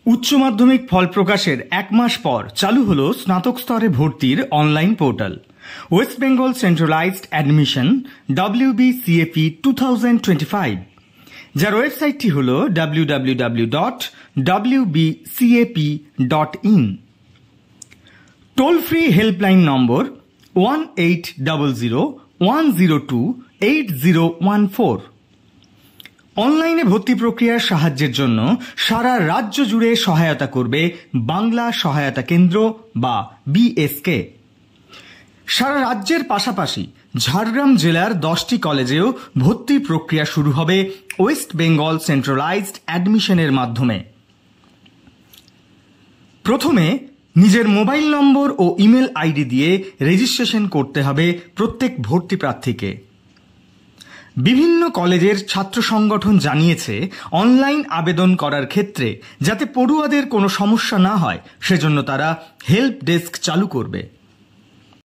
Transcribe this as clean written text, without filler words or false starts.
উচ্চ মাধ্যমিক ফল প্রকাশের এক মাস পর চালু হলো স্নাতক স্তরে ভর্তির online portal West Bengal centralised admission WBCAP 2025, যার ওয়েবসাইটটি হল www.wbcap.in। Toll free helpline number 1800-102-8014। অনলাইনে ভর্তি প্রক্রিয়ার সাহায্যের জন্য সারা রাজ্য জুড়ে সহায়তা করবে বাংলা সহায়তা কেন্দ্র বা BSK। সারা রাজ্যের পাশাপাশি ঝাড়গ্রাম জেলার 10টি কলেজেও ভর্তি প্রক্রিয়া শুরু হবে ওয়েস্ট বেঙ্গল সেন্ট্রালাইজড অ্যাডমিশনের মাধ্যমে। প্রথমে নিজের মোবাইল নম্বর ও ইমেল আইডি দিয়ে রেজিস্ট্রেশন করতে হবে প্রত্যেক ভর্তি প্রার্থীকে। বিভিন্ন কলেজের ছাত্র সংগঠন জানিয়েছে অনলাইন আবেদন করার ক্ষেত্রে যাতে পড়ুয়াদের কোনো সমস্যা না হয় সেজন্য তারা হেল্প ডেস্ক চালু করবে।